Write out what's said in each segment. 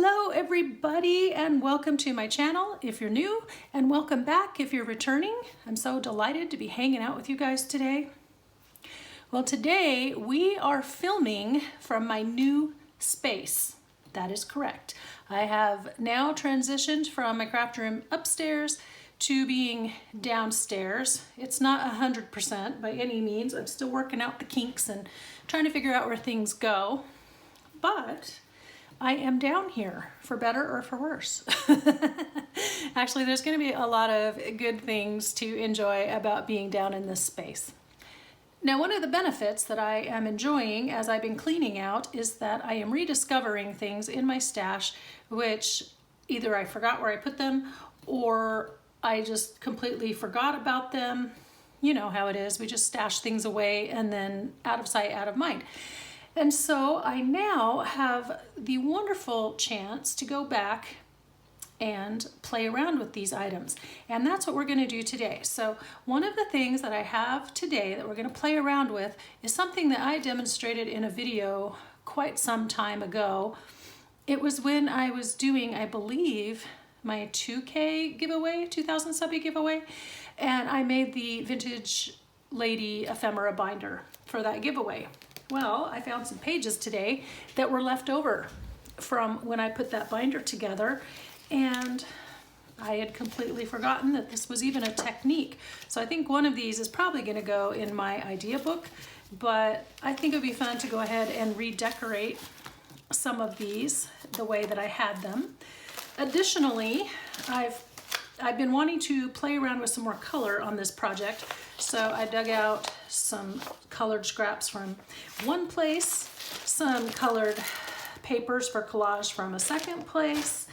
Hello everybody and welcome to my channel if you're new, and welcome back if you're returning. I'm so delighted to be hanging out with you guys today. Well, today we are filming from my new space. That is correct. I have now transitioned from my craft room upstairs to being downstairs. It's not 100% by any means. I'm still working out the kinks and trying to figure out where things go, but I am down here for better or for worse. Actually, there's going to be a lot of good things to enjoy about being down in this space. Now, one of the benefits that I am enjoying as I've been cleaning out is that I am rediscovering things in my stash, which either I forgot where I put them or I just completely forgot about them. You know how it is. We just stash things away and then out of sight, out of mind. And so I now have the wonderful chance to go back and play around with these items. And that's what we're going to do today. So one of the things that I have today that we're going to play around with is something that I demonstrated in a video quite some time ago. It was when I was doing, I believe, my 2K giveaway, 2000 subby giveaway, and I made the vintage lady ephemera binder for that giveaway. Well, I found some pages today that were left over from when I put that binder together, and I had completely forgotten that this was even a technique. So I think one of these is probably going to go in my idea book, but I think it would be fun to go ahead and redecorate some of these the way that I had them. Additionally, I've been wanting to play around with some more color on this project, so I dug out some colored scraps from one place, some colored papers for collage from a second place,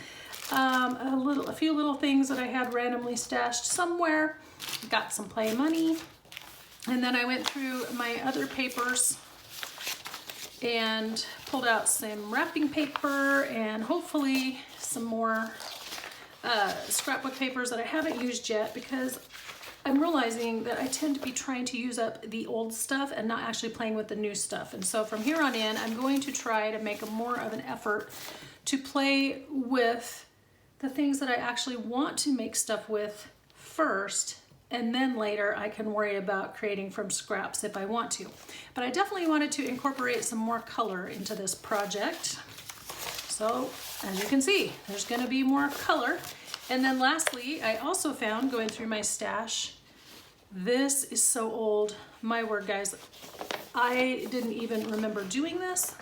a few little things that I had randomly stashed somewhere, got some play money, and then I went through my other papers and pulled out some wrapping paper and hopefully some more scrapbook papers that I haven't used yet, because I'm realizing that I tend to be trying to use up the old stuff and not actually playing with the new stuff. And so from here on in, I'm going to try to make more of an effort to play with the things that I actually want to make stuff with first, and then later I can worry about creating from scraps if I want to. But I definitely wanted to incorporate some more color into this project. So as you can see, there's going to be more color. And then lastly, I also found, going through my stash, this is so old. My word, guys, I didn't even remember doing this,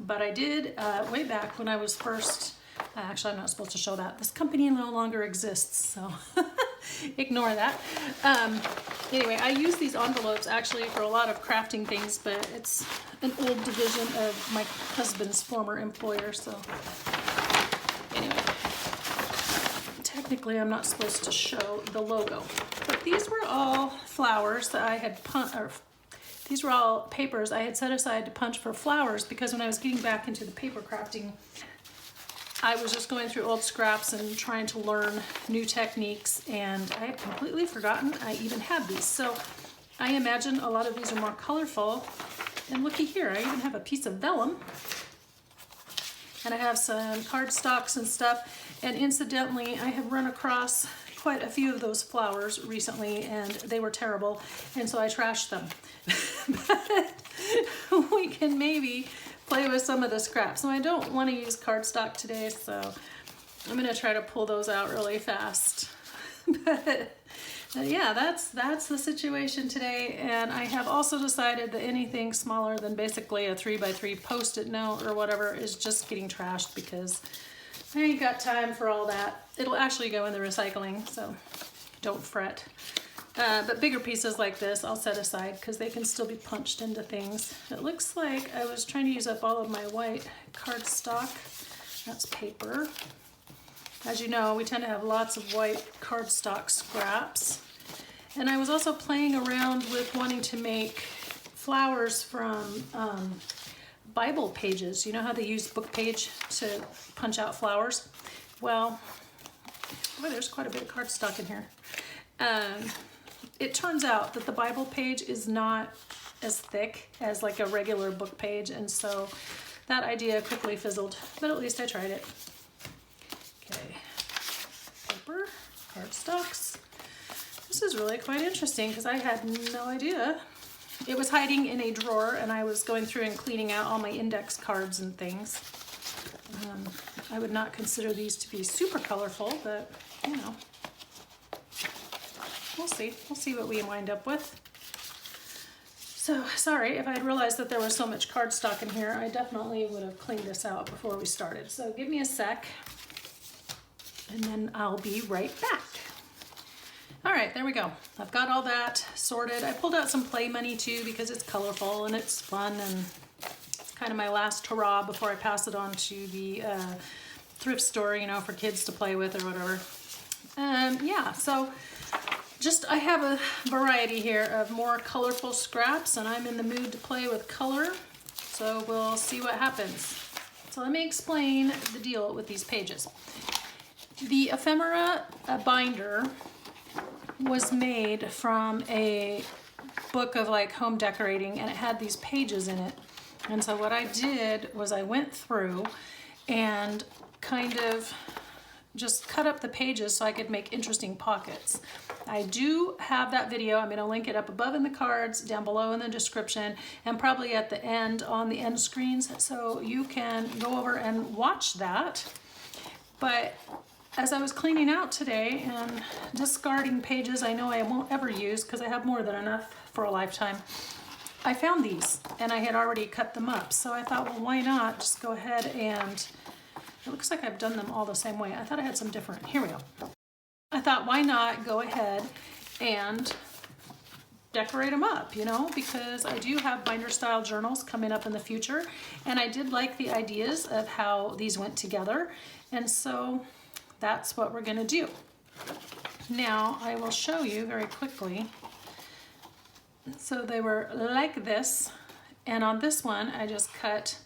but I did way back when I was first, actually I'm not supposed to show that. This company no longer exists, so ignore that. Anyway, I use these envelopes actually for a lot of crafting things, but it's an old division of my husband's former employer, so anyway. Technically, I'm not supposed to show the logo, but these were all flowers that I had these were all papers I had set aside to punch for flowers, because when I was getting back into the paper crafting, I was just going through old scraps and trying to learn new techniques, and I had completely forgotten I even had these. So I imagine a lot of these are more colorful. And looky here, I even have a piece of vellum, and I have some cardstocks and stuff. And incidentally, I have run across quite a few of those flowers recently, and they were terrible, and so I trashed them. But we can maybe play with some of the scraps. So I don't want to use cardstock today, so I'm going to try to pull those out really fast. But yeah, that's the situation today. And I have also decided that anything smaller than basically a 3x3 post-it note or whatever is just getting trashed, because I ain't got time for all that. It'll actually go in the recycling, so don't fret. But bigger pieces like this I'll set aside because they can still be punched into things. It looks like I was trying to use up all of my white cardstock. That's paper. As you know, we tend to have lots of white cardstock scraps. And I was also playing around with wanting to make flowers from Bible pages. You know how they use book page to punch out flowers? Well, boy, there's quite a bit of cardstock in here. It turns out that the Bible page is not as thick as like a regular book page, and so that idea quickly fizzled, but at least I tried it. paper, cardstocks. This is really quite interesting because I had no idea. It was hiding in a drawer and I was going through and cleaning out all my index cards and things. I would not consider these to be super colorful, but you know, we'll see. We'll see what we wind up with. So sorry, if I had realized that there was so much cardstock in here, I definitely would have cleaned this out before we started. So give me a sec and then I'll be right back. All right, there we go. I've got all that sorted. I pulled out some play money too because it's colorful and it's fun, and it's kind of my last hurrah before I pass it on to the thrift store, you know, for kids to play with or whatever. Yeah, so I have a variety here of more colorful scraps, and I'm in the mood to play with color, so we'll see what happens. So let me explain the deal with these pages. The ephemera binder was made from a book of like home decorating, and it had these pages in it. And so what I did was I went through and kind of just cut up the pages so I could make interesting pockets. I do have that video. I'm going to link it up above in the cards, down below in the description, and probably at the end on the end screens, so you can go over and watch that. But as I was cleaning out today and discarding pages I know I won't ever use because I have more than enough for a lifetime, I found these and I had already cut them up. So I thought, well, why not just go ahead and, it looks like I've done them all the same way. I thought I had some different, here we go. I thought, why not go ahead and decorate them up, you know, because I do have binder style journals coming up in the future, and I did like the ideas of how these went together. And so that's what we're gonna do. Now I will show you very quickly. So they were like this, and on this one I just cut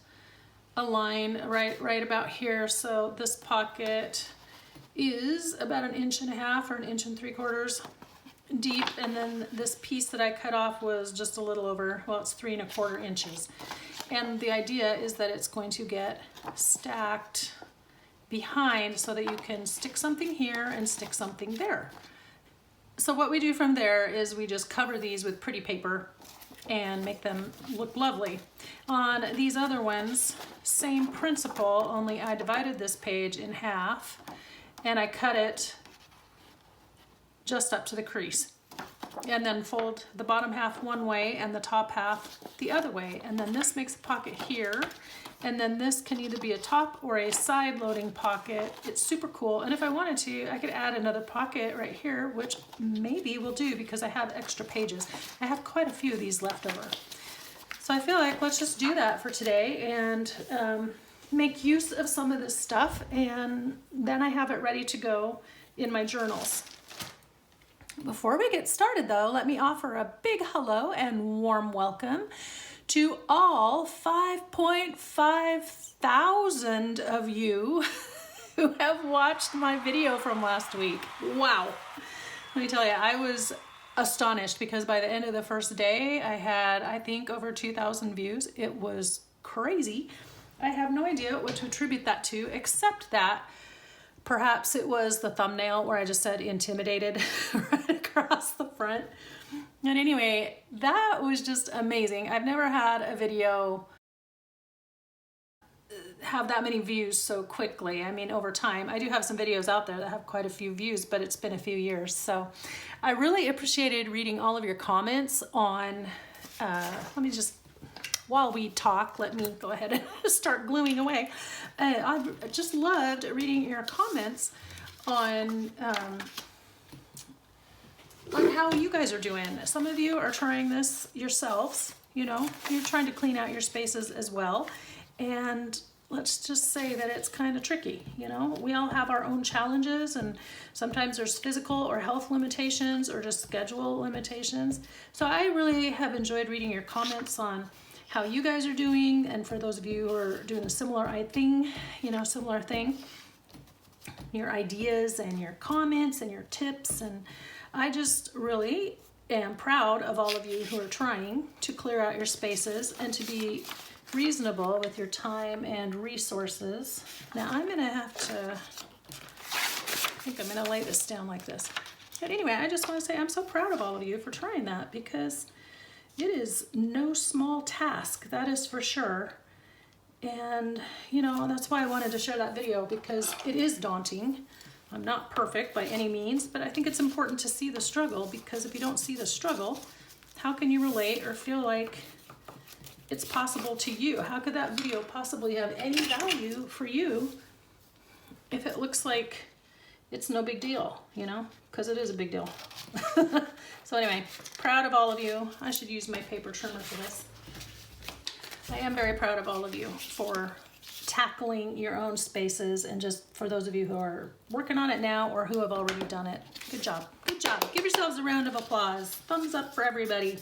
a line right about here. So this pocket is about 1.5 inches or 1 3/4 deep, and then this piece that I cut off was just a little over, well, it's 3¼ inches. And the idea is that it's going to get stacked behind so that you can stick something here and stick something there. So what we do from there is we just cover these with pretty paper and make them look lovely. On these other ones, same principle, only I divided this page in half and I cut it just up to the crease, and then fold the bottom half one way and the top half the other way. And then this makes a pocket here, and then this can either be a top or a side loading pocket. It's super cool, and if I wanted to, I could add another pocket right here, which maybe will do because I have extra pages. I have quite a few of these left over. So I feel like let's just do that for today and make use of some of this stuff, and then I have it ready to go in my journals. Before we get started though, let me offer a big hello and warm welcome to all 5.5 thousand of you who have watched my video from last week. Wow. Let me tell you, I was astonished because by the end of the first day, I had, I think, over 2,000 views. It was crazy. I have no idea what to attribute that to, except that perhaps it was the thumbnail where I just said intimidated right across the front. And anyway, that was just amazing. I've never had a video have that many views so quickly. I mean, over time, I do have some videos out there that have quite a few views, but it's been a few years. So I really appreciated reading all of your comments on, let me just, while we talk, let me go ahead and start gluing away. I just loved reading your comments on how you guys are doing. Some of you are trying this yourselves, you know, you're trying to clean out your spaces as well. And let's just say that it's kind of tricky, you know, we all have our own challenges, and sometimes there's physical or health limitations or just schedule limitations. So I really have enjoyed reading your comments on how you guys are doing, and for those of you who are doing a similar thing, you know, similar thing, your ideas and your comments and your tips. And I just really am proud of all of you who are trying to clear out your spaces and to be reasonable with your time and resources. Now I'm gonna have to think I'm gonna lay this down like this. But anyway, I just want to say I'm so proud of all of you for trying that, because it is no small task, that is for sure. And you know, that's why I wanted to share that video, because it is daunting. I'm not perfect by any means, but I think it's important to see the struggle, because if you don't see the struggle, how can you relate or feel like it's possible to you? How could that video possibly have any value for you if it looks like it's no big deal, you know? Because it is a big deal. So anyway, proud of all of you. I should use my paper trimmer for this. I am very proud of all of you for tackling your own spaces, and just for those of you who are working on it now or who have already done it. Good job. Good job. Give yourselves a round of applause. Thumbs up for everybody.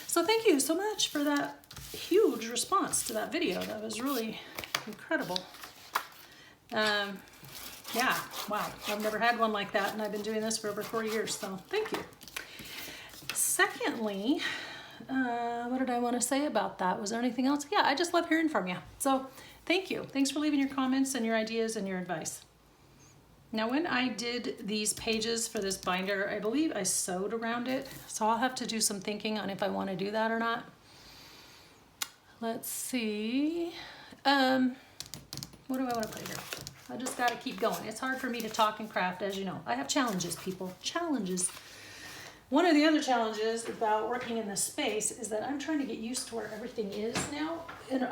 So thank you so much for that huge response to that video. That was really incredible. Yeah, wow. I've never had one like that, and I've been doing this for over 4 years, so thank you. Secondly, what did I want to say about that? Was there anything else? Yeah, I just love hearing from you. So thank you. Thanks for leaving your comments and your ideas and your advice. Now, when I did these pages for this binder, I believe I sewed around it, so I'll have to do some thinking on if I want to do that or not. Let's see. What do I want to put here? I just got to keep going. It's hard for me to talk and craft, as you know. I have challenges, people. Challenges. One of the other challenges about working in this space is that I'm trying to get used to where everything is now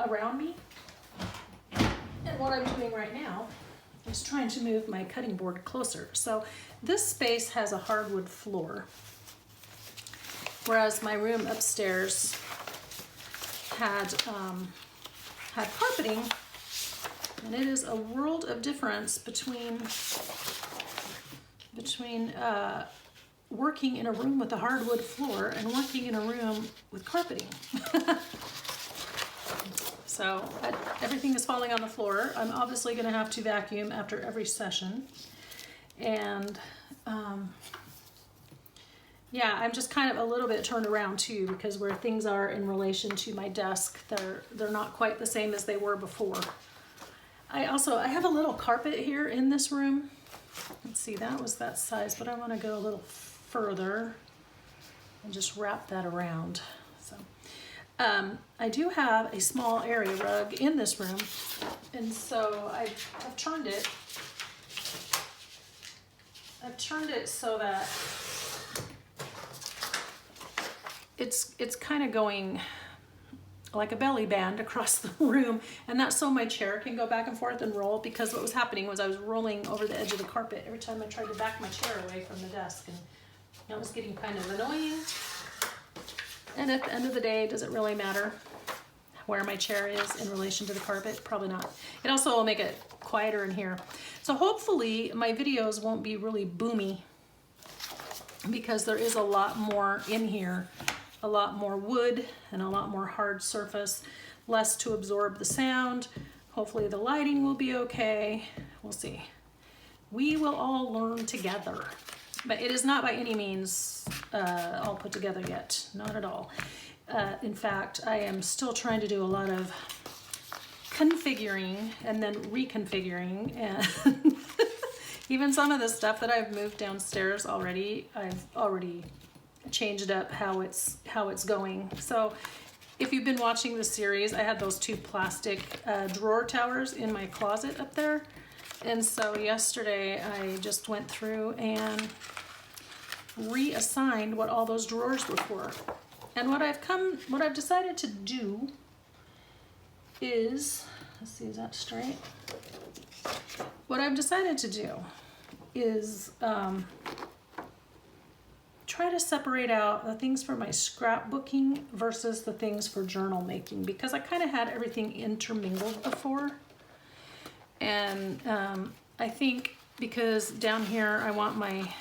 around me. And what I'm doing right now is trying to move my cutting board closer. So this space has a hardwood floor, whereas my room upstairs had carpeting. And it is a world of difference between working in a room with a hardwood floor and working in a room with carpeting. So everything is falling on the floor. I'm obviously going to have to vacuum after every session. And yeah, I'm just kind of a little bit turned around too, because where things are in relation to my desk, they're not quite the same as they were before. I have a little carpet here in this room. Let's see, that was that size, but I want to go a little further and just wrap that around. So I do have a small area rug in this room, and so I've turned it. I've turned it so that it's kind of going like a belly band across the room, and that's so my chair can go back and forth and roll, because what was happening was I was rolling over the edge of the carpet every time I tried to back my chair away from the desk, and that was getting kind of annoying. And at the end of the day, does it really matter where my chair is in relation to the carpet? Probably not. It also will make it quieter in here. So hopefully my videos won't be really boomy, because there is a lot more in here. A lot more wood and a lot more hard surface, less to absorb the sound. Hopefully the lighting will be okay. We'll see. We will all learn together. But it is not by any means all put together yet, not at all. In fact, I am still trying to do a lot of configuring and then reconfiguring, and even some of the stuff that I've moved downstairs already, I've already changed up how it's going. So if you've been watching the series, I had those two plastic drawer towers in my closet up there, and so yesterday I just went through and reassigned what all those drawers were for. And what I've decided to do is, let's see, is that straight? What I've decided to do is try to separate out the things for my scrapbooking versus the things for journal making, because I kind of had everything intermingled before. And I think because down here I want my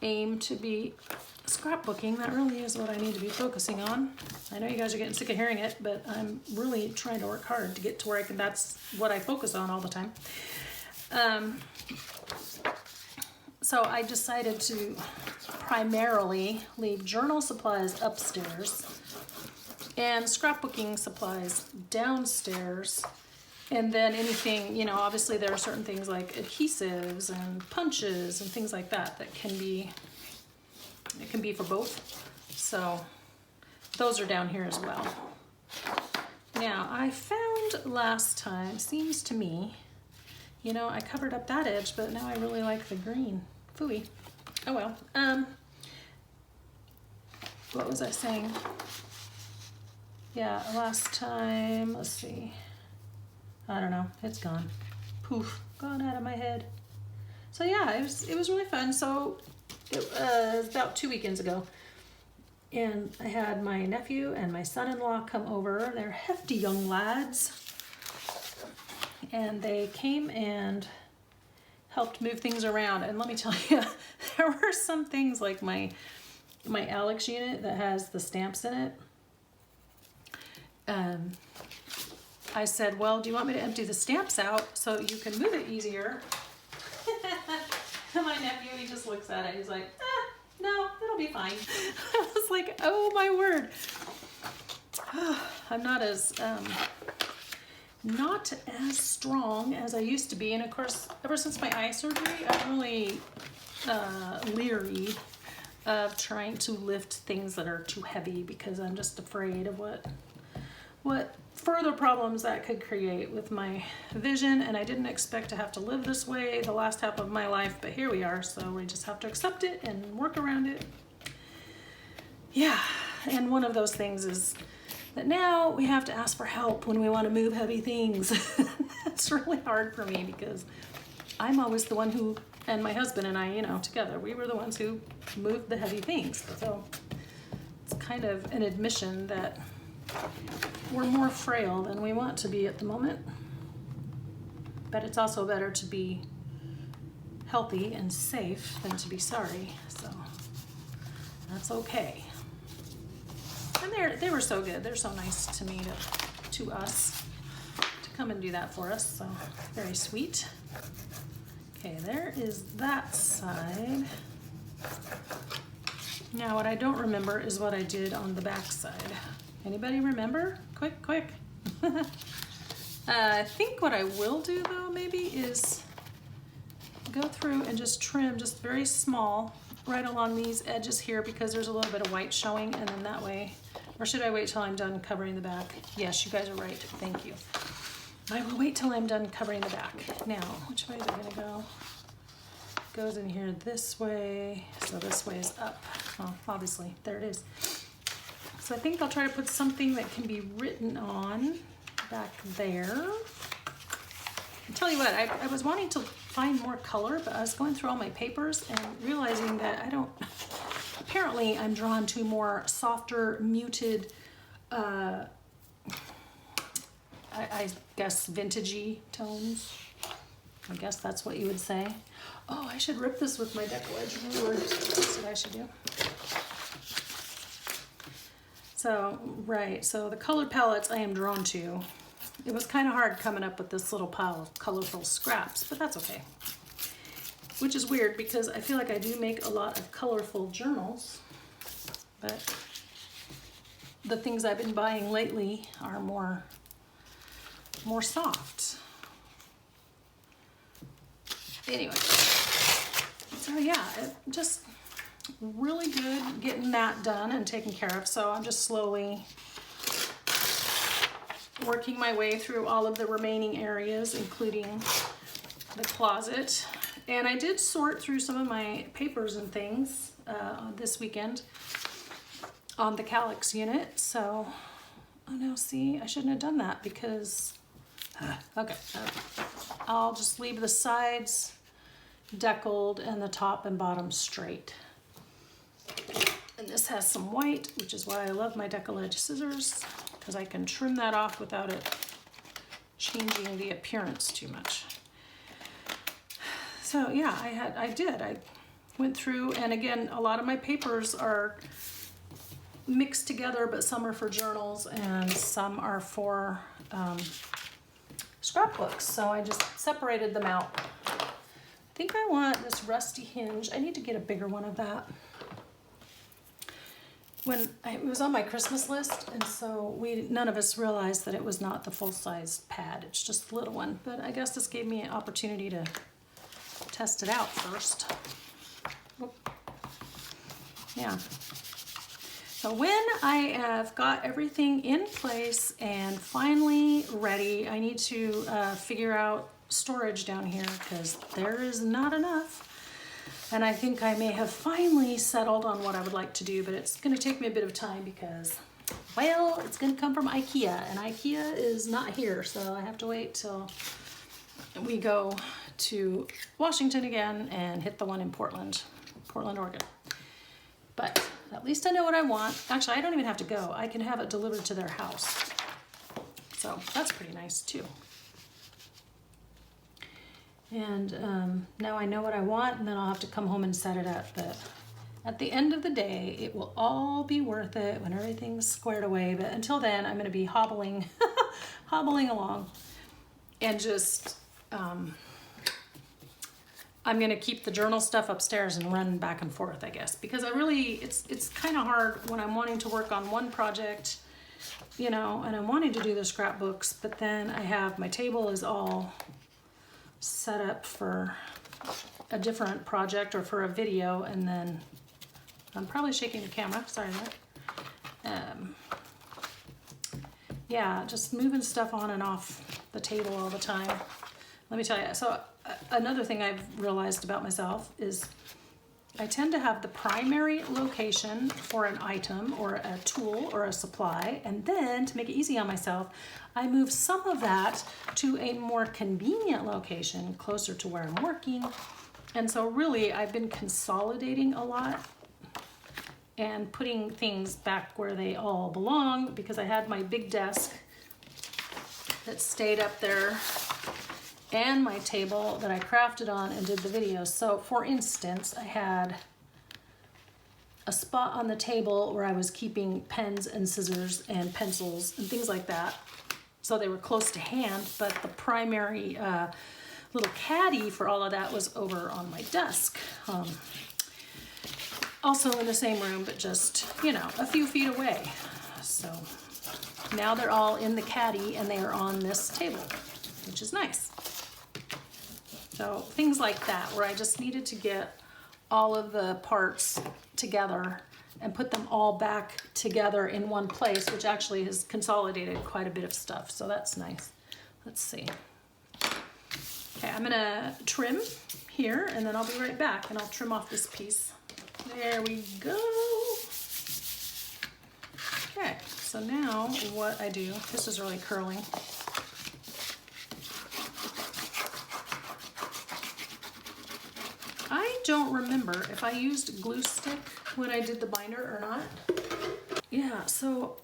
aim to be scrapbooking, that really is what I need to be focusing on. I know you guys are getting sick of hearing it, but I'm really trying to work hard to get to where I can, that's what I focus on all the time. So I decided to primarily leave journal supplies upstairs and scrapbooking supplies downstairs, And then anything, you know, obviously there are certain things like adhesives and punches and things like that that can be, it can be for both. So those are down here as well. Now I found last time, seems to me, you know, I covered up that edge, but now I really like the green. Phooey. Oh well. What was I saying? Yeah, last time, let's see. I don't know, it's gone. Poof, gone out of my head. So yeah, it was really fun. So it was about 2 weekends ago. And I had my nephew and my son-in-law come over. They're hefty young lads. And they came and helped move things around. And let me tell you, there were some things like my Alex unit that has the stamps in it. I said, well, do you want me to empty the stamps out so you can move it easier? And my nephew, he just looks at it. He's like, no, it'll be fine. I was like, oh my word. I'm not as strong as I used to be. And of course, ever since my eye surgery, I'm really leery of trying to lift things that are too heavy because I'm just afraid of what further problems that could create with my vision. And I didn't expect to have to live this way the last half of my life, but here we are. So we just have to accept it and work around it. Yeah, and one of those things is that now we have to ask for help when we want to move heavy things. That's really hard for me because I'm always the one who, and my husband and I, you know, together, we were the ones who moved the heavy things. So it's kind of an admission that we're more frail than we want to be at the moment. But it's also better to be healthy and safe than to be sorry. So that's okay. And they were so good. They're so nice to me, to us, to come and do that for us. So very sweet. Okay, there is that side. Now what I don't remember is what I did on the back side. Anybody remember? Quick. I think what I will do though maybe is go through and just trim just very small right along these edges here because there's a little bit of white showing, and then that way, or should I wait till I'm done covering the back? Yes, you guys are right. Thank you. I will wait till I'm done covering the back. Now, which way is it gonna go? It goes in here this way, so this way is up. Well, obviously, there it is. So I think I'll try to put something that can be written on back there. I'll tell you what, I was wanting to find more color, but I was going through all my papers and realizing that I don't, apparently I'm drawn to more softer, muted, I guess vintagey tones. I guess that's what you would say. Oh, I should rip this with my deco edge ruler. That's what I should do. So, right, so the colored palettes I am drawn to. It was kind of hard coming up with this little pile of colorful scraps, but that's okay. Which is weird because I feel like I do make a lot of colorful journals, but the things I've been buying lately are more soft. Anyway, so yeah, just really good getting that done and taken care of. So I'm just slowly working my way through all of the remaining areas, including the closet. And I did sort through some of my papers and things this weekend on the Calyx unit. So, oh no, see, I shouldn't have done that because, okay. I'll just leave the sides deckled and the top and bottom straight. And this has some white, which is why I love my decal edge scissors, because I can trim that off without it changing the appearance too much. So yeah, I went through, and again, a lot of my papers are mixed together, but some are for journals and some are for scrapbooks. So I just separated them out. I think I want this rusty hinge. I need to get a bigger one of that. it was on my Christmas list, and so none of us realized that it was not the full-size pad. It's just the little one. But I guess this gave me an opportunity to test it out first. Oop. Yeah. So when I have got everything in place and finally ready, I need to figure out storage down here because there is not enough. And I think I may have finally settled on what I would like to do, but it's going to take me a bit of time because, well, it's going to come from IKEA, and IKEA is not here, so I have to wait till we go to Washington again and hit the one in Portland, Oregon. But at least I know what I want. Actually, I don't even have to go. I can have it delivered to their house. So that's pretty nice too. And now I know what I want, and then I'll have to come home and set it up. But at the end of the day, it will all be worth it when everything's squared away. But until then, I'm going to be hobbling, hobbling along, and just I'm going to keep the journal stuff upstairs and run back and forth, I guess, because it's kind of hard when I'm wanting to work on one project, you know, and I'm wanting to do the scrapbooks, but then I have my table is all set up for a different project or for a video, and then I'm probably shaking the camera, sorry about that. Yeah, just moving stuff on and off the table all the time. Let me tell you, so another thing I've realized about myself is I tend to have the primary location for an item or a tool or a supply, and then to make it easy on myself, I move some of that to a more convenient location closer to where I'm working. And so really I've been consolidating a lot and putting things back where they all belong, because I had my big desk that stayed up there and my table that I crafted on and did the videos. So for instance, I had a spot on the table where I was keeping pens and scissors and pencils and things like that. So they were close to hand, but the primary little caddy for all of that was over on my desk. Also in the same room, but just, you know, a few feet away. So now they're all in the caddy and they are on this table, which is nice. So things like that, where I just needed to get all of the parts together and put them all back together in one place, which actually has consolidated quite a bit of stuff. So that's nice. Let's see. Okay, I'm gonna trim here and then I'll be right back, and I'll trim off this piece. There we go. Okay, so now what I do, this is really curling. I don't remember if I used glue stick when I did the binder or not. Yeah, so,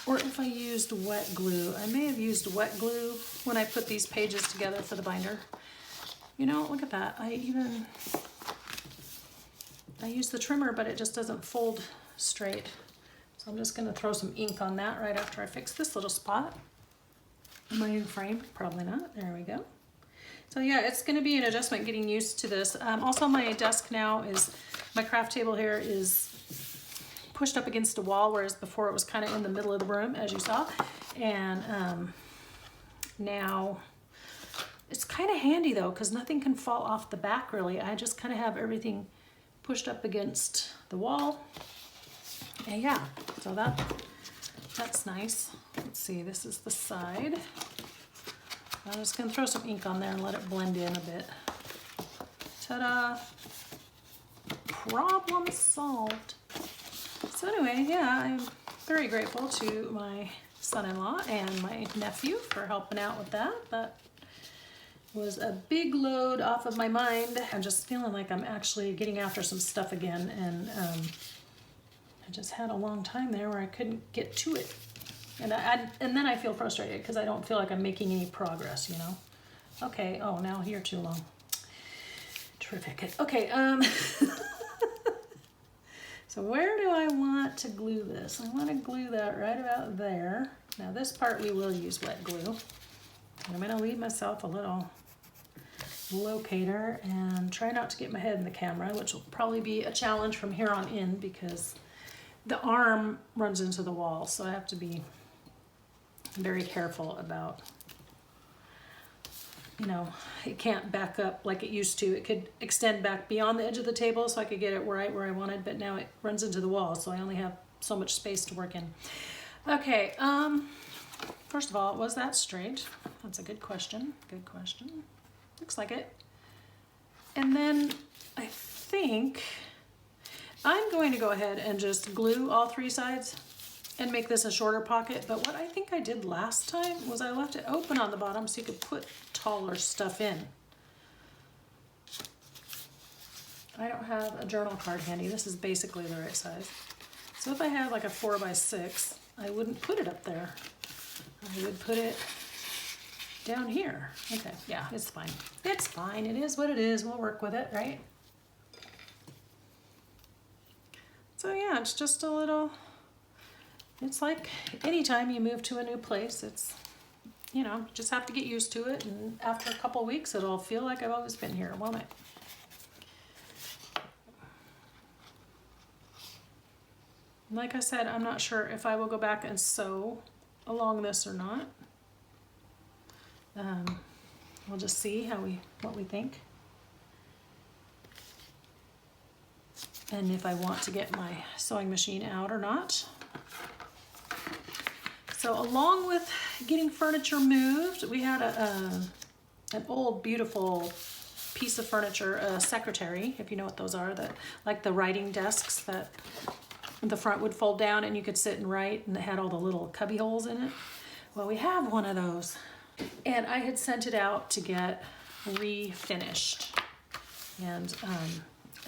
or if I used wet glue. I may have used wet glue when I put these pages together for the binder. You know, look at that. I use the trimmer, but it just doesn't fold straight. So I'm just gonna throw some ink on that right after I fix this little spot. Am I in frame? Probably not. There we go. So yeah, it's gonna be an adjustment getting used to this. Also my desk now is, my craft table here is pushed up against a wall, whereas before it was kind of in the middle of the room, as you saw. And now it's kind of handy though, because nothing can fall off the back really. I just kind of have everything pushed up against the wall. And yeah, so that's nice. Let's see, this is the side. I'm just gonna throw some ink on there and let it blend in a bit. Ta-da! Problem solved. So anyway, yeah, I'm very grateful to my son-in-law and my nephew for helping out with that. That was a big load off of my mind. I'm just feeling like I'm actually getting after some stuff again, and I just had a long time there where I couldn't get to it. And then I feel frustrated because I don't feel like I'm making any progress, you know? Okay, oh, now here too long. Terrific. Okay, so where do I want to glue this? I want to glue that right about there. Now this part we will use wet glue. And I'm gonna leave myself a little locator and try not to get my head in the camera, which will probably be a challenge from here on in because the arm runs into the wall, so I have to be very careful about, you know, it can't back up like it used to. It could extend back beyond the edge of the table so I could get it right where I wanted, but now it runs into the wall, so I only have so much space to work in. Okay, first of all, was that straight? That's a good question. Good question. Looks like it. And then I think I'm going to go ahead and just glue all 3 sides and make this a shorter pocket. But what I think I did last time was I left it open on the bottom so you could put taller stuff in. I don't have a journal card handy. This is basically the right size. So if I had like a 4x6, I wouldn't put it up there. I would put it down here. Okay, yeah, it's fine. It's fine, it is what it is. We'll work with it, right? So yeah, it's just a little, it's like anytime you move to a new place, it's, you know, just have to get used to it, and after a couple weeks it'll feel like I've always been here, won't it? Like I said, I'm not sure if I will go back and sew along this or not. We'll just see what we think. And if I want to get my sewing machine out or not. So along with getting furniture moved, we had an old beautiful piece of furniture, a secretary, if you know what those are, that like the writing desks that the front would fold down and you could sit and write, and it had all the little cubby holes in it. Well, we have one of those, and I had sent it out to get refinished, and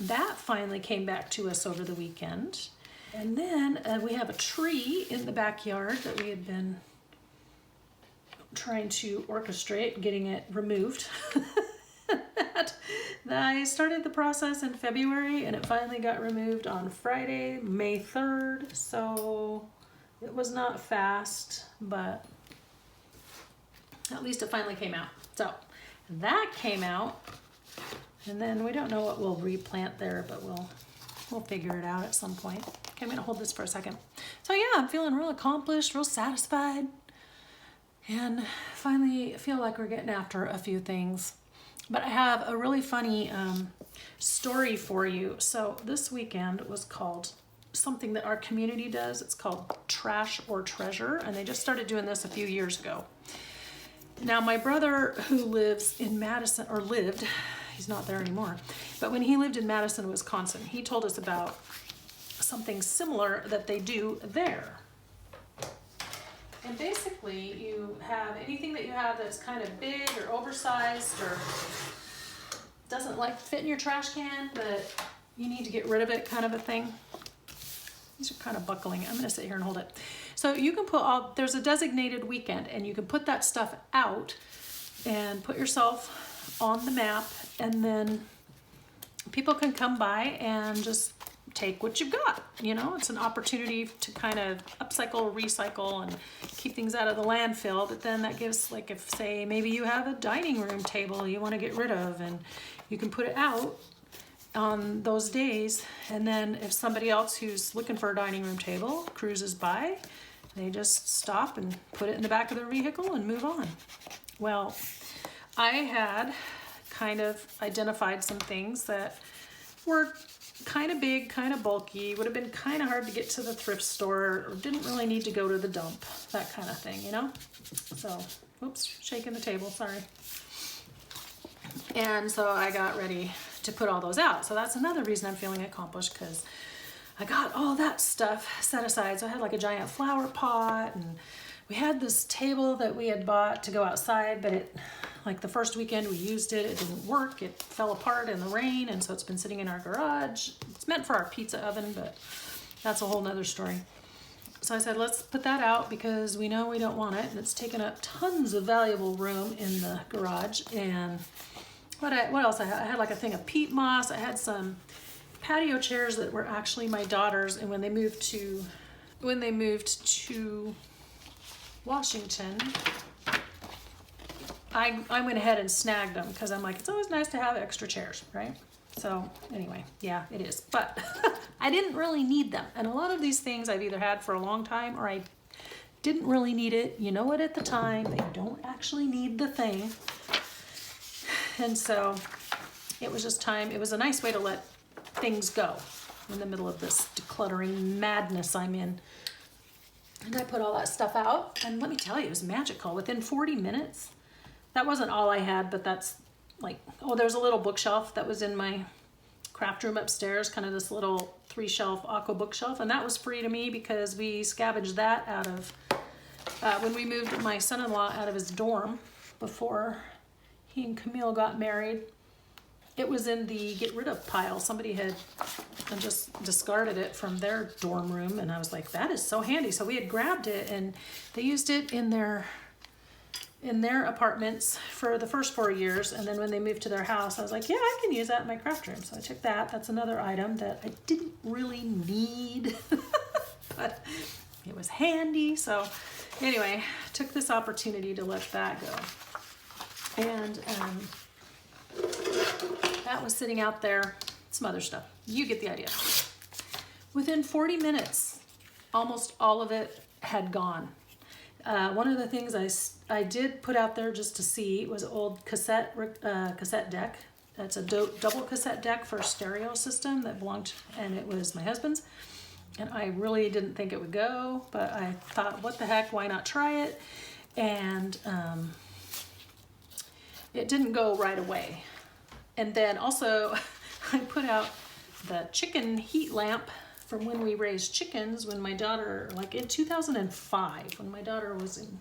that finally came back to us over the weekend. And then we have a tree in the backyard that we had been trying to orchestrate getting it removed. I started the process in February, and it finally got removed on Friday, May 3rd. So it was not fast, but at least it finally came out. So that came out, and then we don't know what we'll replant there, but we'll figure it out at some point. Okay, I'm gonna hold this for a second. So yeah, I'm feeling real accomplished, real satisfied, and finally feel like we're getting after a few things. But I have a really funny story for you. So this weekend was called something that our community does. It's called Trash or Treasure, and they just started doing this a few years ago. Now my brother, who lives in Madison, or lived, he's not there anymore, but when he lived in Madison, Wisconsin, he told us about something similar that they do there. And basically you have anything that you have that's kind of big or oversized or doesn't like fit in your trash can, but you need to get rid of it, kind of a thing. These are kind of buckling. I'm gonna sit here and hold it. So you can put there's a designated weekend, and you can put that stuff out and put yourself on the map, and then people can come by and just take what you've got. You know, it's an opportunity to kind of upcycle, recycle, and keep things out of the landfill. But then that gives, like, if say maybe you have a dining room table you want to get rid of, and you can put it out on those days, and then if somebody else who's looking for a dining room table cruises by, they just stop and put it in the back of their vehicle and move on. Well, I had kind of identified some things that were kind of big, kind of bulky, would have been kind of hard to get to the thrift store, or didn't really need to go to the dump, that kind of thing, you know? So, oops, shaking the table, sorry. And so I got ready to put all those out. So that's another reason I'm feeling accomplished, because I got all that stuff set aside. So I had like a giant flower pot, and we had this table that we had bought to go outside, but it, like the first weekend we used it, it didn't work. It fell apart in the rain, and so it's been sitting in our garage. It's meant for our pizza oven, but that's a whole nother story. So I said, let's put that out because we know we don't want it, and it's taken up tons of valuable room in the garage. And what else I had? I had like a thing of peat moss. I had some patio chairs that were actually my daughter's, and when they moved to Washington, I went ahead and snagged them because I'm like, it's always nice to have extra chairs, right? So anyway, yeah, it is. But I didn't really need them. And a lot of these things I've either had for a long time or I didn't really need it. You know what, at the time, they don't actually need the thing. And so it was just time. It was a nice way to let things go in the middle of this decluttering madness I'm in. And I put all that stuff out. And let me tell you, it was magical. Within 40 minutes, that wasn't all I had, but that's like, oh, there's a little bookshelf that was in my craft room upstairs, kind of this little 3-shelf aqua bookshelf, and that was free to me because we scavenged that out of, when we moved my son-in-law out of his dorm before he and Camille got married. It was in the get rid of pile. Somebody had just discarded it from their dorm room, and I was like, that is so handy. So we had grabbed it, and they used it in their apartments for the first 4 years, and then when they moved to their house, I was like, yeah, I can use that in my craft room. So I took that. That's another item that I didn't really need, but it was handy. So anyway, took this opportunity to let that go. And that was sitting out there. Some other stuff. You get the idea. Within 40 minutes, almost all of it had gone. One of the things I did put out there just to see was an old cassette deck. That's a double cassette deck for a stereo system that belonged, and it was my husband's. And I really didn't think it would go, but I thought, what the heck, why not try it? And it didn't go right away. And then also, I put out the chicken heat lamp from when we raised chickens, when my daughter, like in 2005, when my daughter was in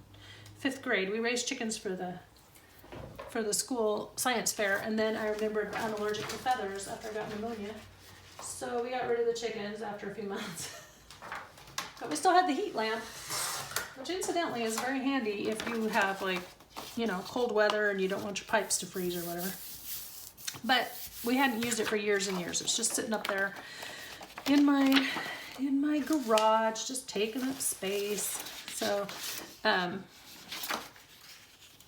5th grade, we raised chickens for the school science fair, and then I remembered I'm allergic to feathers after I got pneumonia, so we got rid of the chickens after a few months. But we still had the heat lamp, which incidentally is very handy if you have, like, you know, cold weather and you don't want your pipes to freeze or whatever. But we hadn't used it for years and years. It's just sitting up there in my garage, just taking up space. So, darn,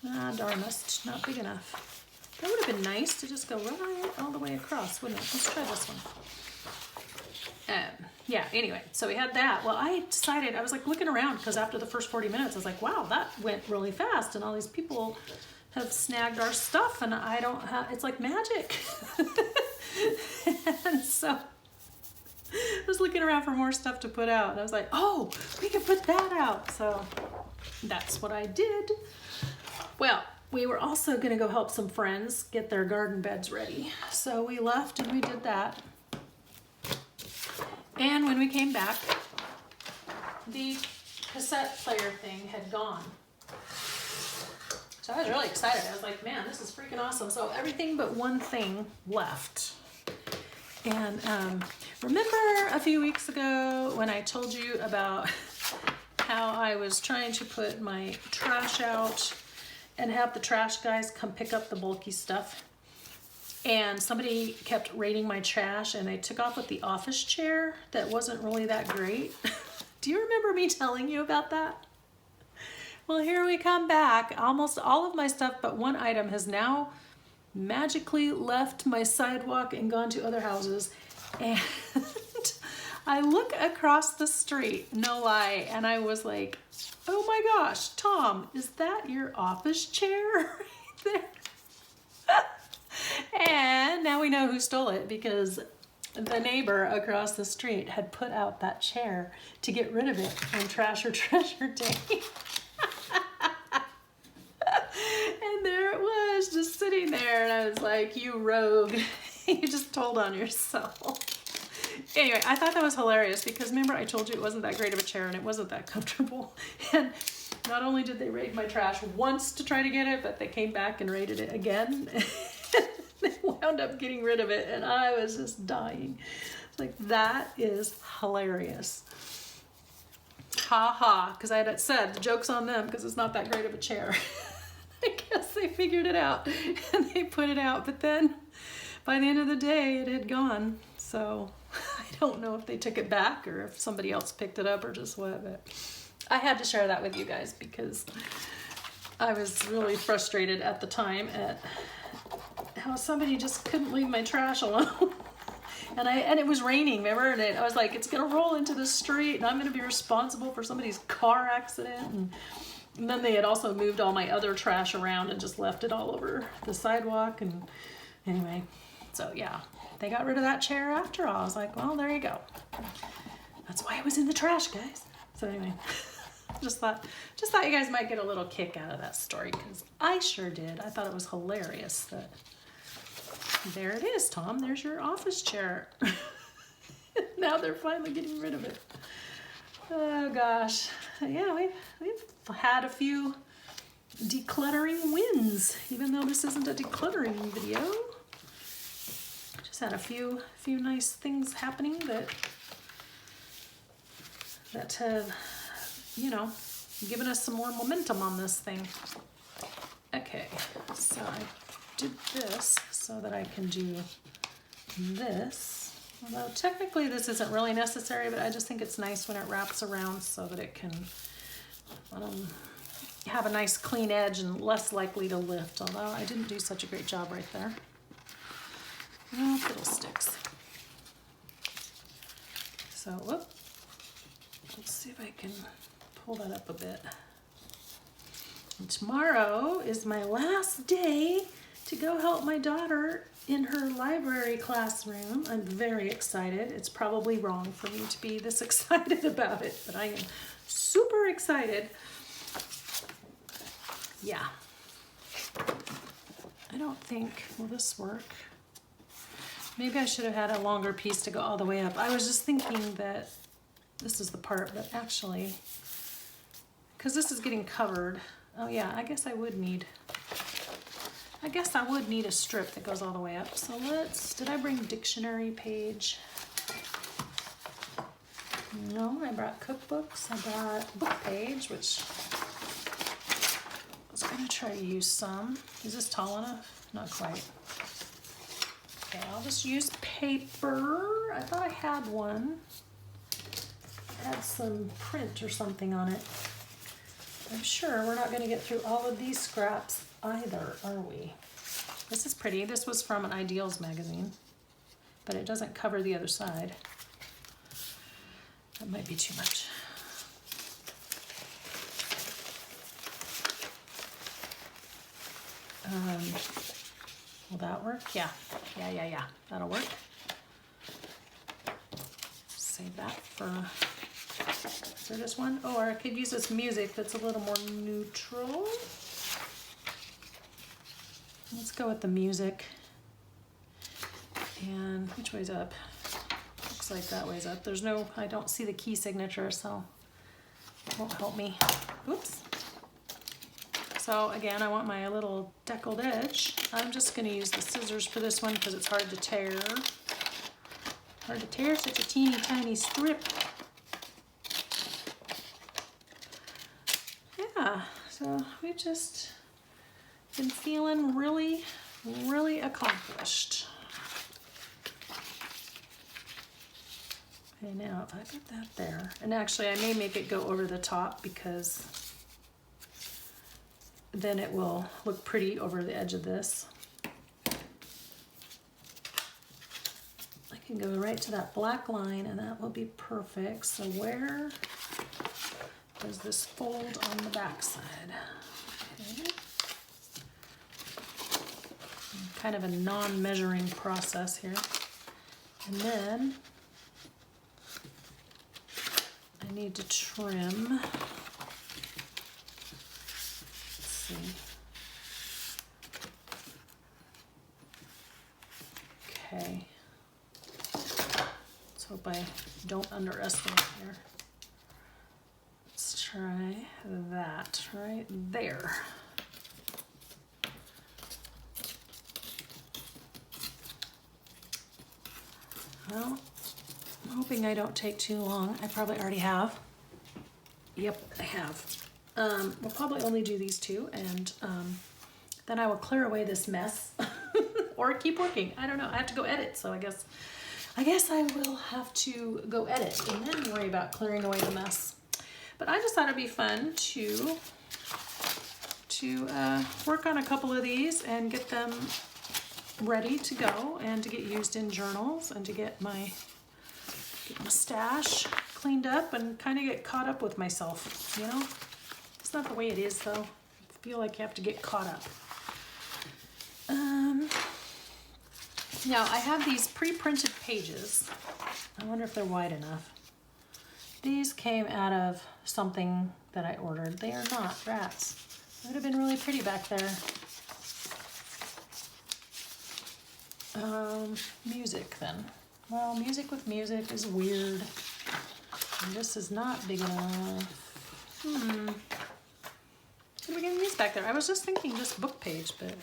that's not big enough. That would have been nice to just go right all the way across, wouldn't it? Let's try this one. Yeah, anyway, so we had that. Well, I decided, I was like looking around because after the first 40 minutes, I was like, wow, that went really fast. And all these people have snagged our stuff and I don't have, it's like magic. And so I was looking around for more stuff to put out, and I was like, oh, we can put that out. So that's what I did. Well, we were also gonna go help some friends get their garden beds ready. So we left and we did that. And when we came back, the cassette player thing had gone. So I was really excited. I was like, man, this is freaking awesome. So everything but one thing left. And remember a few weeks ago when I told you about how I was trying to put my trash out and have the trash guys come pick up the bulky stuff? And somebody kept raiding my trash, and they took off with the office chair that wasn't really that great. Do you remember me telling you about that? Well, here we come back. Almost all of my stuff but one item has now magically left my sidewalk and gone to other houses. And I look across the street, no lie, and I was like, oh my gosh, Tom, is that your office chair right there? And now we know who stole it, because the neighbor across the street had put out that chair to get rid of it on Trash or Treasure Day. And there it was, just sitting there, and I was like, you rogue, you just told on yourself. Anyway, I thought that was hilarious, because remember I told you it wasn't that great of a chair and it wasn't that comfortable. And not only did they raid my trash once to try to get it, but they came back and raided it again. They wound up getting rid of it, and I was just dying. It's like, that is hilarious. Ha ha, because I had said the joke's on them because it's not that great of a chair. I guess they figured it out and they put it out, but then by the end of the day it had gone. So I don't know if they took it back or if somebody else picked it up or just what, but I had to share that with you guys because I was really frustrated at the time at how somebody just couldn't leave my trash alone. And it was raining, remember? And I was like, it's gonna roll into the street and I'm gonna be responsible for somebody's car accident. And then they had also moved all my other trash around and just left it all over the sidewalk. And anyway, so yeah, they got rid of that chair after all. I was like, well, there you go. That's why it was in the trash, guys. So anyway, just thought you guys might get a little kick out of that story, because I sure did. I thought it was hilarious that there it is, Tom. There's your office chair. Now they're finally getting rid of it. Oh gosh. Yeah, we've had a few decluttering wins, even though this isn't a decluttering video. Just had a few nice things happening that have, you know, given us some more momentum on this thing. Okay, so I did this so that I can do this. Although technically this isn't really necessary, but I just think it's nice when it wraps around so that it can have a nice clean edge and less likely to lift, although I didn't do such a great job right there. No fiddlesticks. So, whoop. Let's see if I can pull that up a bit. And tomorrow is my last day to go help my daughter in her library classroom. I'm very excited. It's probably wrong for me to be this excited about it, but I am super excited. Yeah. I don't think, will this work? Maybe I should have had a longer piece to go all the way up. I was just thinking that this is the part, but actually, because this is getting covered. Oh yeah, I guess I would need a strip that goes all the way up. So did I bring dictionary page? No, I brought cookbooks. I brought book page, which I was gonna try to use some. Is this tall enough? Not quite. Okay, I'll just use paper. I thought I had one. It had some print or something on it. I'm sure we're not going to get through all of these scraps either, are we? This is pretty. This was from an Ideals magazine, but it doesn't cover the other side. That might be too much. Will that work? Yeah. That'll work. Save that for... Is there just one? Oh, or I could use this music that's a little more neutral. Let's go with the music. And which way's up? Looks like that way's up. There's no, I don't see the key signature, so it won't help me. Oops. So again, I want my little deckled edge. I'm just going to use the scissors for this one because it's hard to tear. Hard to tear such a teeny tiny strip. Yeah, so we've just been feeling really, really accomplished. Okay, now if I put that there, and actually I may make it go over the top because then it will look pretty over the edge of this. I can go right to that black line and that will be perfect. So where does this fold on the back side? Okay. Kind of a non-measuring process here. And then I need to trim. Let's see. Okay. Let's hope I don't underestimate here. Let's try that right there. Well, I'm hoping I don't take too long. I probably already have. Yep, I have. We'll probably only do these two, and then I will clear away this mess or keep working. I don't know. I have to go edit, so I guess I will have to go edit and then worry about clearing away the mess. But I just thought it'd be fun to work on a couple of these and get them ready to go and to get used in journals and to get my stash cleaned up and kind of get caught up with myself, you know? It's not the way it is though. I feel like you have to get caught up. Now I have these pre-printed pages. I wonder if they're wide enough. These came out of something that I ordered. They are not rats. It would have been really pretty back there. Music then. Well, music with music is weird. And this is not big enough. What are we getting these back there? I was just thinking just book page, but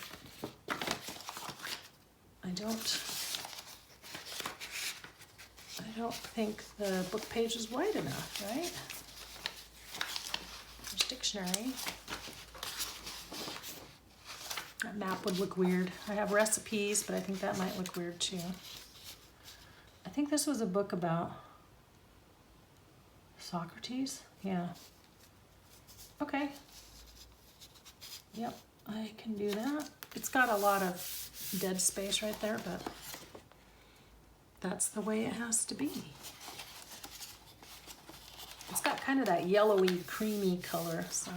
I don't think the book page is wide enough, right? There's dictionary. That map would look weird. I have recipes, but I think that might look weird too. I think this was a book about Socrates. Yeah. Okay. Yep, I can do that. It's got a lot of dead space right there, but that's the way it has to be. It's got kind of that yellowy, creamy color, so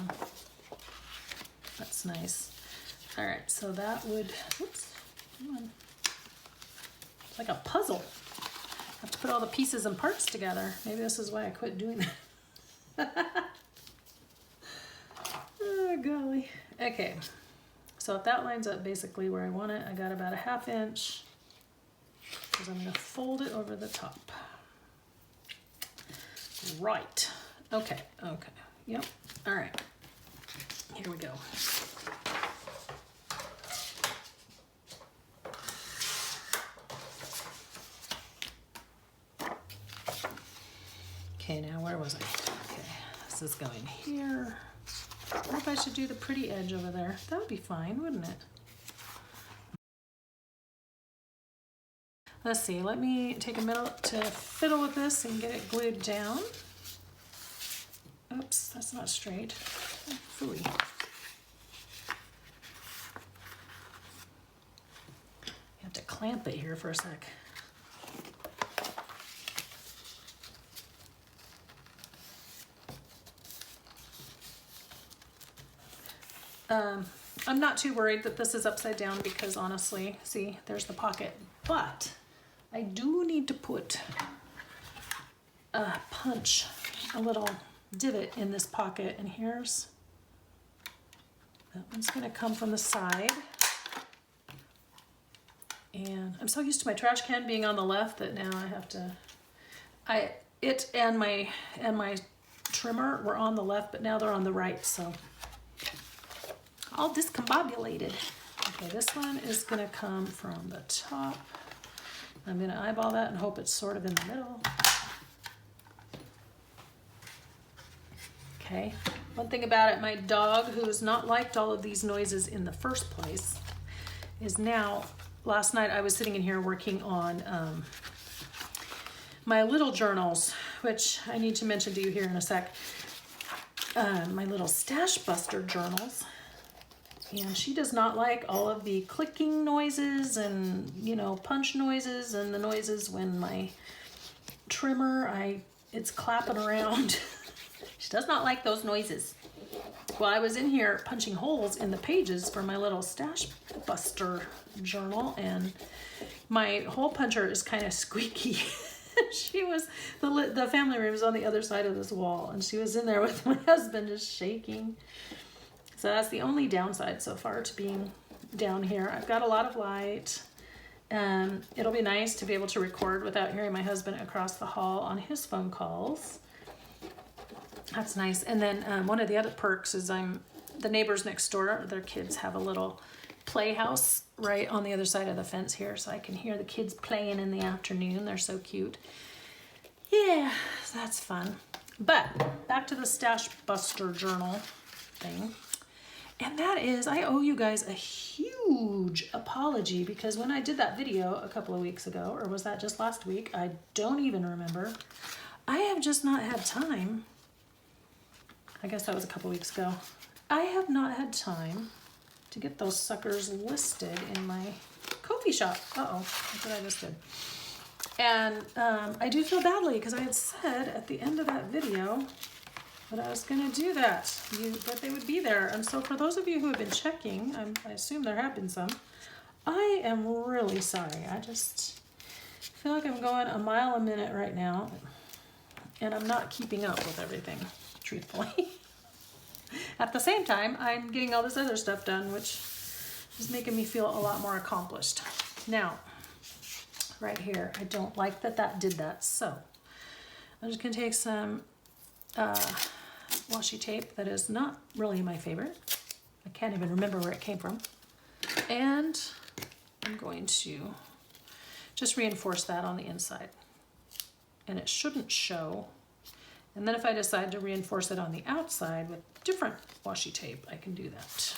that's nice. All right, so that would, oops, come on. It's like a puzzle. I have to put all the pieces and parts together. Maybe this is why I quit doing that. Oh, golly. Okay, so if that lines up basically where I want it, I got about a 1/2 inch, because I'm gonna fold it over the top. Right, okay, yep, all right, here we go. Okay, now where was I? Okay, this is going here. I wonder if I should do the pretty edge over there. That would be fine, wouldn't it? Let's see, let me take a minute to fiddle with this and get it glued down. Oops, that's not straight. Oh, phooey. You have to clamp it here for a sec. I'm not too worried that this is upside down because honestly, see, there's the pocket. But I do need to put a punch, a little divot in this pocket, and here's, that one's gonna come from the side. And I'm so used to my trash can being on the left that now I have to, it and my trimmer were on the left, but now they're on the right, so all discombobulated. Okay, this one is gonna come from the top. I'm gonna eyeball that and hope it's sort of in the middle. Okay, one thing about it, my dog, who has not liked all of these noises in the first place, is now, last night I was sitting in here working on my little journals, which I need to mention to you here in a sec. My little stash buster journals. And she does not like all of the clicking noises and, you know, punch noises and the noises when my trimmer, it's clapping around. She does not like those noises. Well, I was in here punching holes in the pages for my little stash buster journal, and my hole puncher is kind of squeaky. She was, the family room is on the other side of this wall, and she was in there with my husband just shaking. So that's the only downside so far to being down here. I've got a lot of light. It'll be nice to be able to record without hearing my husband across the hall on his phone calls. That's nice. And then one of the other perks is the neighbors next door, their kids have a little playhouse right on the other side of the fence here, so I can hear the kids playing in the afternoon. They're so cute. Yeah, so that's fun. But back to the Stash Buster journal thing. And that is, I owe you guys a huge apology, because when I did that video a couple of weeks ago, or was that just last week? I don't even remember. I have just not had time. I guess that was a couple weeks ago. I have not had time to get those suckers listed in my Ko-fi shop. Uh-oh, that's what I just did. And I do feel badly because I had said at the end of that video that I was going to do that, that they would be there. And so for those of you who have been checking, I assume there have been some, I am really sorry. I just feel like I'm going a mile a minute right now, and I'm not keeping up with everything, truthfully. At the same time, I'm getting all this other stuff done, which is making me feel a lot more accomplished. Now, right here, I don't like that did that, so I'm just gonna take some washi tape that is not really my favorite. I can't even remember where it came from. And I'm going to just reinforce that on the inside. And it shouldn't show. And then if I decide to reinforce it on the outside with different washi tape, I can do that.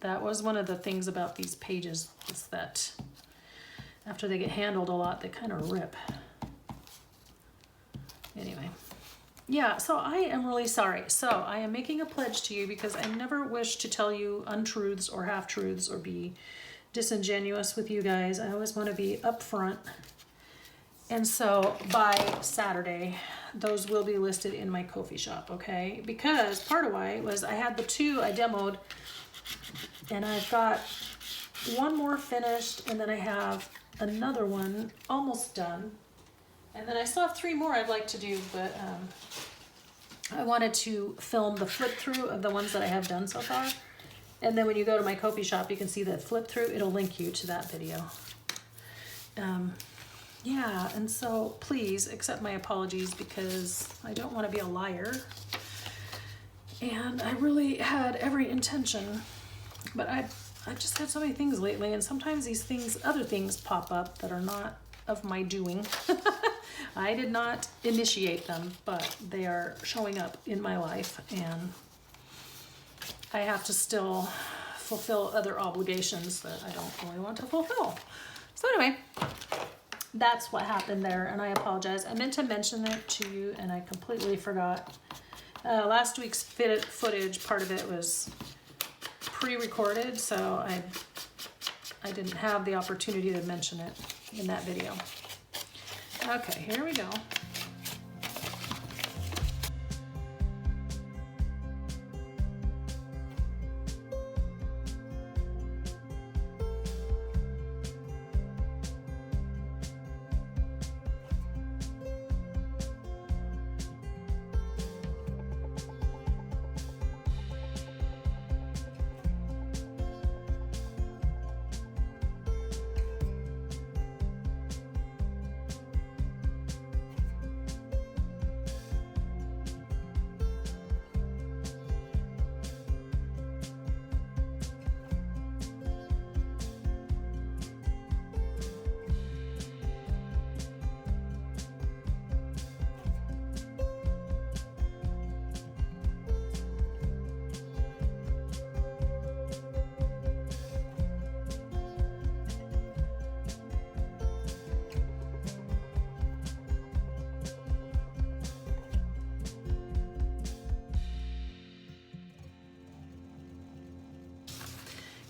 That was one of the things about these pages, is that after they get handled a lot, they kind of rip. Anyway, yeah, so I am really sorry. So I am making a pledge to you because I never wish to tell you untruths or half-truths or be disingenuous with you guys. I always want to be upfront. And so by Saturday, those will be listed in my Ko-fi shop, okay? Because part of why was I had the two I demoed, and I've got one more finished, and then I have another one almost done. And then I still have 3 more I'd like to do, but I wanted to film the flip through of the ones that I have done so far. And then when you go to my Ko-fi shop, you can see the flip through. It'll link you to that video. Yeah, and so please accept my apologies because I don't want to be a liar. And I really had every intention, but I've just had so many things lately, and sometimes these things, other things pop up that are not of my doing. I did not initiate them, but they are showing up in my life, and I have to still fulfill other obligations that I don't really want to fulfill. So anyway, that's what happened there, and I apologize. I meant to mention it to you, and I completely forgot. Last week's footage, part of it was pre-recorded, so I didn't have the opportunity to mention it in that video. Okay, here we go.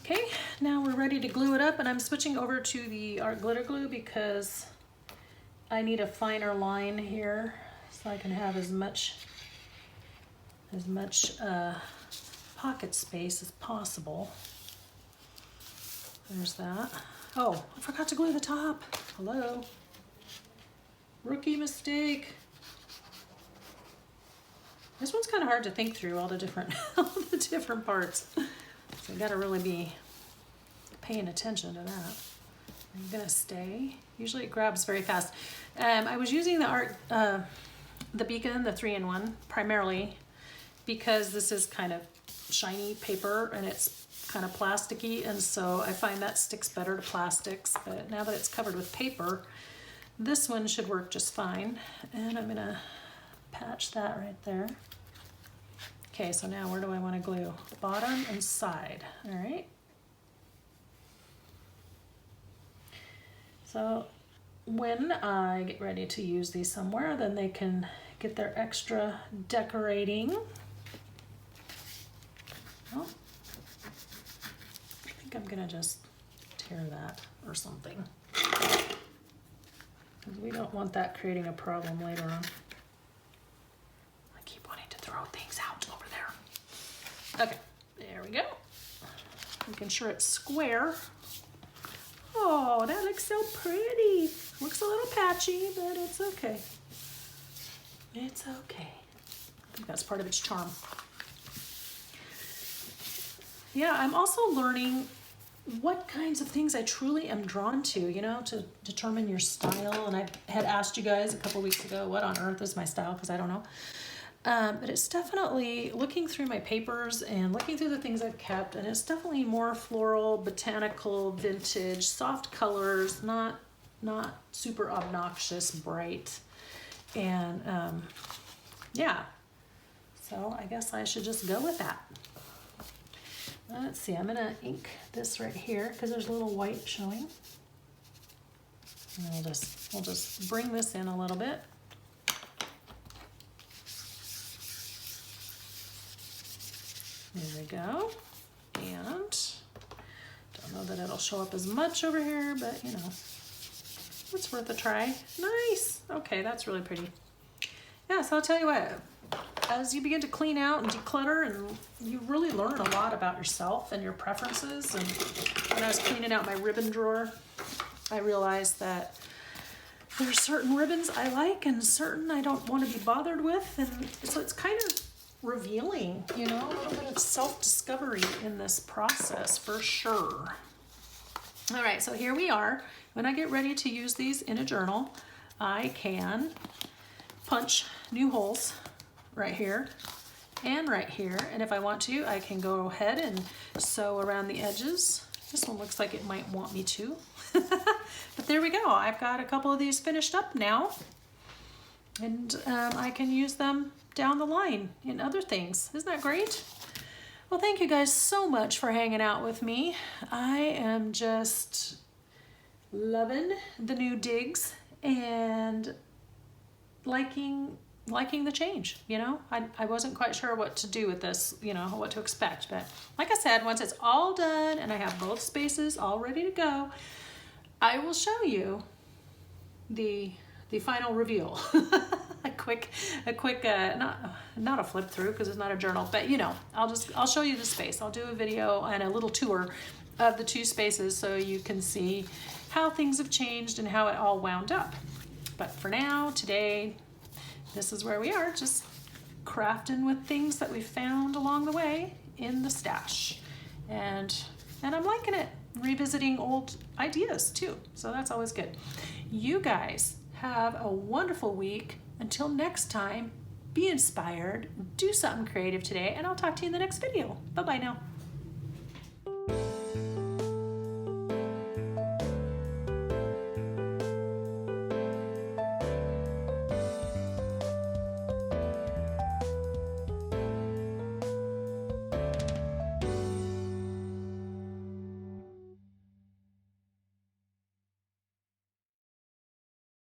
Okay, now we're ready to glue it up, and I'm switching over to the art glitter glue because I need a finer line here so I can have as much pocket space as possible. There's that. Oh, I forgot to glue the top. Hello. Rookie mistake. This one's kind of hard to think through all the different parts. So you gotta really be paying attention to that. Are you gonna stay? Usually it grabs very fast. I was using the Beacon, the 3-in-1, primarily because this is kind of shiny paper and it's kind of plasticky, and so I find that sticks better to plastics. But now that it's covered with paper, this one should work just fine. And I'm gonna patch that right there. Okay, so now where do I want to glue? Bottom and side, all right? So when I get ready to use these somewhere, then they can get their extra decorating. Oh, I think I'm gonna just care of that or something. Because we don't want that creating a problem later on. I keep wanting to throw things out over there. Okay, there we go. Making sure it's square. Oh, that looks so pretty. Looks a little patchy, but it's okay. It's okay. I think that's part of its charm. Yeah, I'm also learning what kinds of things I truly am drawn to, you know, to determine your style. And I had asked you guys a couple weeks ago, what on earth is my style? Because I don't know. But it's definitely looking through my papers and looking through the things I've kept, and it's definitely more floral, botanical, vintage, soft colors, not super obnoxious, bright. And yeah, so I guess I should just go with that. Let's see, I'm gonna ink this right here because there's a little white showing. And we'll just bring this in a little bit. There we go. And don't know that it'll show up as much over here, but you know, it's worth a try. Nice. Okay, that's really pretty. Yeah, so I'll tell you what, as you begin to clean out and declutter, and you really learn a lot about yourself and your preferences. And when I was cleaning out my ribbon drawer, I realized that there's certain ribbons I like and certain I don't want to be bothered with. And so it's kind of revealing, you know, a little bit of self-discovery in this process for sure. All right, so here we are. When I get ready to use these in a journal, I can punch new holes right here and right here. And if I want to, I can go ahead and sew around the edges. This one looks like it might want me to. But there we go. I've got a couple of these finished up now. And I can use them down the line in other things. Isn't that great? Well, thank you guys so much for hanging out with me. I am just loving the new digs and liking the change, you know. I wasn't quite sure what to do with this, you know, what to expect, but like I said, once it's all done and I have both spaces all ready to go, I will show you the final reveal. a quick not a flip through because it's not a journal, but you know, I'll show you the space. I'll do a video and a little tour of the two spaces so you can see how things have changed and how it all wound up. But for now, today, this is where we are, just crafting with things that we found along the way in the stash. And I'm liking it, revisiting old ideas too. So that's always good. You guys have a wonderful week. Until next time, be inspired, do something creative today, and I'll talk to you in the next video. Bye-bye now.